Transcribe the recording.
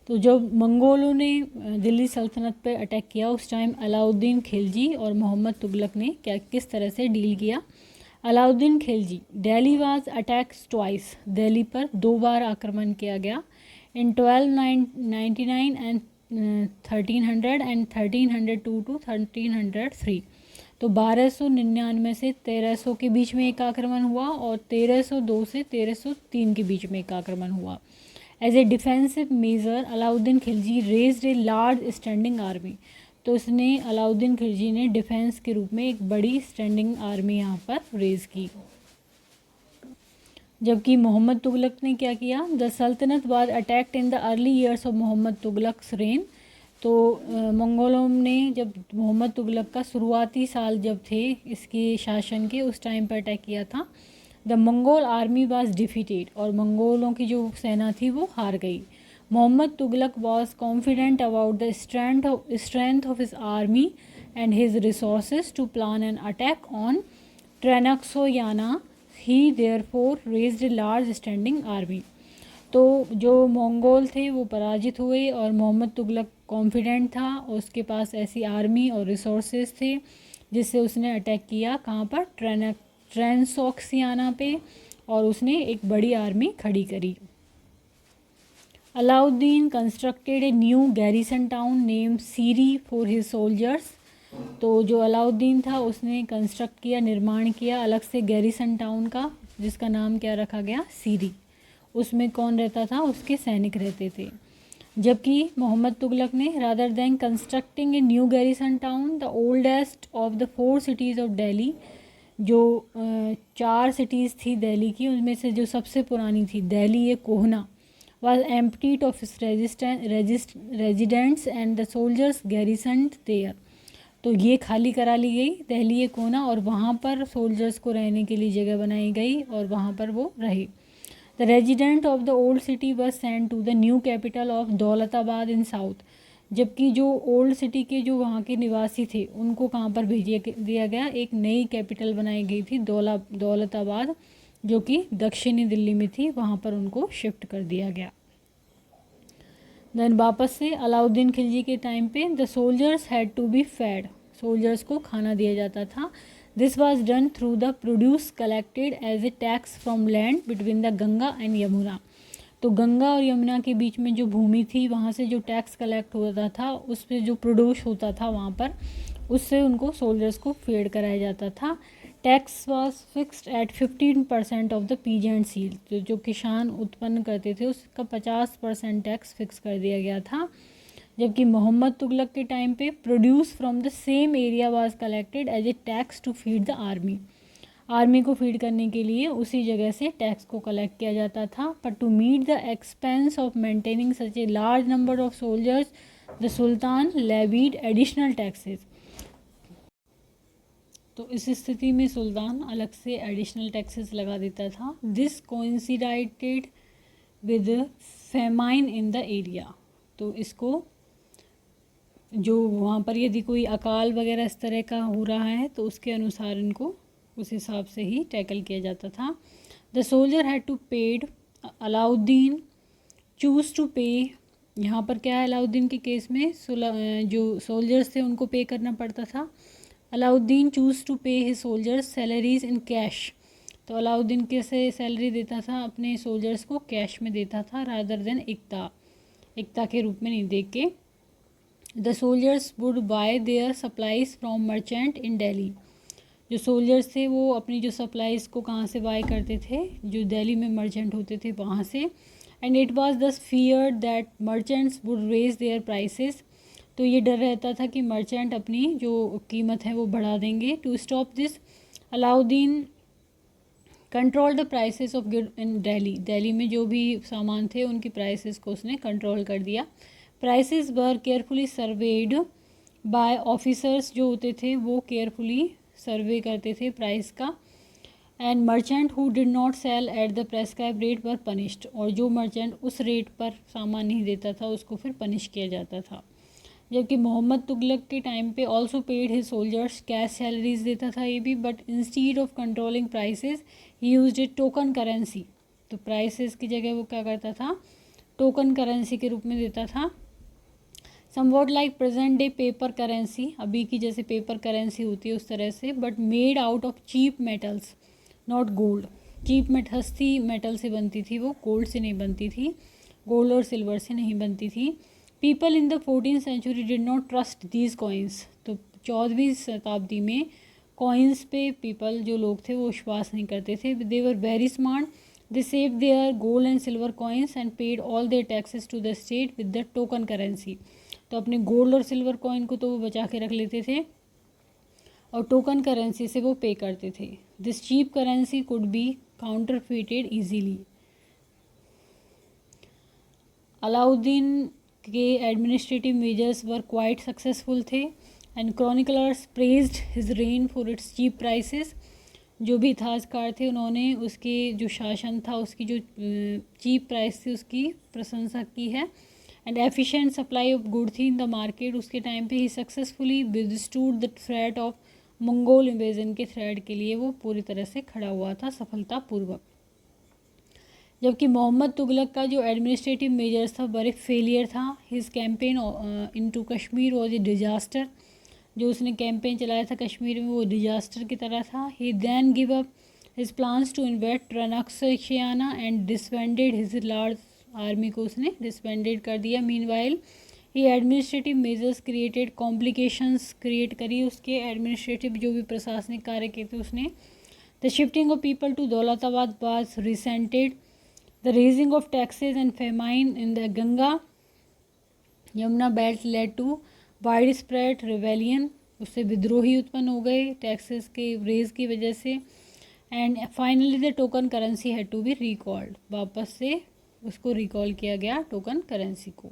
तो जब मंगोलों ने दिल्ली सल्तनत पर अटैक किया उस टाइम अलाउद्दीन खिलजी और मोहम्मद तुगलक ने किस तरह से डील किया। Alauddin Khilji, Delhi was attacks twice, Delhi पर 2 बार आक्रमण किया गया इन 1299 एंड 1300 एंड 1302 टू 1303। तो 1299 से 1300 के बीच में एक आक्रमण हुआ और 1302 से 1303 के बीच में एक आक्रमण हुआ। As a defensive measure Alauddin Khilji raised a large standing army. तो इसने अलाउद्दीन खिलजी ने डिफेंस के रूप में एक बड़ी स्टैंडिंग आर्मी यहाँ पर रेज की। जबकि मोहम्मद तुगलक ने क्या किया, the sultanate was attacked in the early years of Mohammad Tughlaq's reign. तो मंगोलों ने जब मोहम्मद तुगलक का शुरुआती साल जब थे इसके शासन के, उस टाइम पर अटैक किया था। The Mongol army was defeated, और मंगोलों की जो सेना थी वो हार गई। Mohammad Tughlaq was confident about the strength of his army and his resources to plan an attack on Transoxiana. He therefore raised a large standing army. तो जो मंगोल थे वो पराजित हुए और मोहम्मद तुगलक कॉन्फिडेंट था, उसके पास ऐसी आर्मी और रिसोर्सेज थे जिससे उसने अटैक किया कहाँ पर, ट्रेनसोक्सियाना पे, और उसने एक बड़ी आर्मी खड़ी करी। Alauddin constructed a new garrison town name Siri for his soldiers. तो जो अलाउद्दीन था उसने कंस्ट्रक्ट किया, निर्माण किया अलग से गैरिसन टाउन का, जिसका नाम क्या रखा गया, सीरी। उसमें कौन रहता था, उसके सैनिक रहते थे। जबकि मोहम्मद तुगलक ने rather than constructing A new garrison town the oldest of the 4 cities of Delhi, जो 4 सिटीज़ थी दिल्ली की, उनमें से जो सबसे पुरानी थी दिल्ली ये कोहना, was emptied of its residents and the soldiers garrisoned there। तो ये खाली करा ली गई दिल्ली ये कोना, और वहाँ पर सोल्जर्स को रहने के लिए जगह बनाई गई और वहाँ पर वो रहे। The resident of the old city was send to the new capital of Daulatabad in south. जबकि जो ओल्ड सिटी के जो वहाँ के निवासी थे उनको कहाँ पर भेज दिया गया, एक नई कैपिटल बनाई गई थी दौलताबाद, जो कि दक्षिणी दिल्ली में थी, वहाँ पर उनको शिफ्ट कर दिया गया। देन वापस से अलाउद्दीन खिलजी के टाइम पे the soldiers had to be fed, soldiers को खाना दिया जाता था। This was done through the produce collected as a tax from land between the Ganga and Yamuna. तो गंगा और यमुना के बीच में जो भूमि थी वहाँ से जो टैक्स कलेक्ट होता था, उस पर जो प्रोड्यूस होता था वहाँ पर, उससे उनको सोल्जर्स को फेड कराया जाता था। Tax was fixed at 15% of the peasant seal. तो जो किसान उत्पन्न करते थे उसका 50% टैक्स फिक्स कर दिया गया था। जबकि मोहम्मद तुगलक के टाइम पे produce from the same area was collected as a tax to feed the army. Army को फीड करने के लिए उसी जगह से टैक्स को कलेक्ट किया जाता था। पर to meet the expense of maintaining such a large number of soldiers the sultan levied additional taxes. तो इस स्थिति में सुल्तान अलग से एडिशनल टैक्सेस लगा देता था। This coincided with famine in the area. तो इसको जो वहाँ पर यदि कोई अकाल वगैरह इस तरह का हो रहा है तो उसके अनुसार इनको उस हिसाब से ही टैकल किया जाता था। The soldier had to paid, Alauddin choose to pay. यहाँ पर क्या है, अलाउद्दीन के केस में जो सोल्जर्स थे उनको पे करना पड़ता था। अलाउद्दीन चूज़ टू पे his soldiers salaries in cash. तो अलाउद्दीन कैसे सैलरी देता था, अपने सोल्जर्स को कैश में देता था, रादर देन इक्ता के रूप में नहीं दे के। The soldiers would buy there supplies from merchant इन दिल्ली। जो सोल्जर्स थे वो अपनी जो सप्लाईज़ को कहाँ से बाय करते थे, जो दिल्ली में मर्चेंट होते थे वहाँ से। And it was thus feared that merchants would raise their prices. तो ये डर रहता था कि मर्चेंट अपनी जो कीमत है वो बढ़ा देंगे। To stop this Alauddin control the prices of good in Delhi में जो भी सामान थे उनकी प्राइसेस को उसने कंट्रोल कर दिया। प्राइसेस वर केयरफुली सर्वेड बाय ऑफिसर्स, जो होते थे वो केयरफुली सर्वे करते थे प्राइस का। And merchant who did not sell at the prescribe rate were punished. और जो मर्चेंट उस रेट पर सामान नहीं देता था उसको फिर पनिश किया जाता था। जबकि मोहम्मद तुगलक के टाइम पे also paid his soldiers, cash salaries देता था ये भी, but instead of controlling prices he used A token currency. तो प्राइसेस की जगह वो क्या करता था, टोकन करेंसी के रूप में देता था। Somewhat like present day paper currency, अभी की जैसे पेपर करेंसी होती है उस तरह से, but made out of cheap metals not gold. Cheap में सस्ती मेटल से बनती थी वो, गोल्ड से नहीं बनती थी, गोल्ड और सिल्वर से नहीं बनती थी। People in the 14th century did not trust these coins, तो 14वीं शताब्दी में कॉइन्स पे पीपल जो लोग थे वो विश्वास नहीं करते थे। They were very smart, they saved their gold and silver coins and paid all their taxes to the state with the token currency. तो अपने गोल्ड और सिल्वर कॉइन को तो वो बचा के रख लेते थे और टोकन करेंसी से वो पे करते थे। This cheap currency could be counterfeited easily. Alauddin के administrative measures were quite successful थे and chroniclers praised his reign for its cheap prices. जो भी इतिहासकार थे उन्होंने उसके जो शासन था उसकी जो चीप प्राइस थी उसकी प्रशंसा की है। And efficient supply of good थी इन द मार्केट, उसके टाइम पे ही successfully withstood the threat of Mongol invasion के थ्रेट के लिए वो पूरी तरह से खड़ा हुआ था सफलतापूर्वक। जबकि मोहम्मद तुगलक का जो एडमिनिस्ट्रेटिव मेजर्स था बड़े फेलियर था। His campaign into Kashmir was a disaster, जो उसने कैंपेन चलाया था कश्मीर में वो डिजास्टर की तरह था। He then give up his plans to invade Transoxiana and disbanded his large army को उसने डिसबैंडेड कर दिया। Meanwhile he administrative measures created complications create करी, उसके एडमिनिस्ट्रेटिव जो भी प्रशासनिक कार्य किए थे उसने। The shifting of people to Daulatabad was resented, the raising of taxes and famine in the Ganga Yamuna belt led to wide spread rebellion, उससे विद्रोही उत्पन्न हो गए टैक्सेस के रेज की वजह से। And finally the token currency had to be recalled, वापस से उसको रिकॉल किया गया टोकन करेंसी को।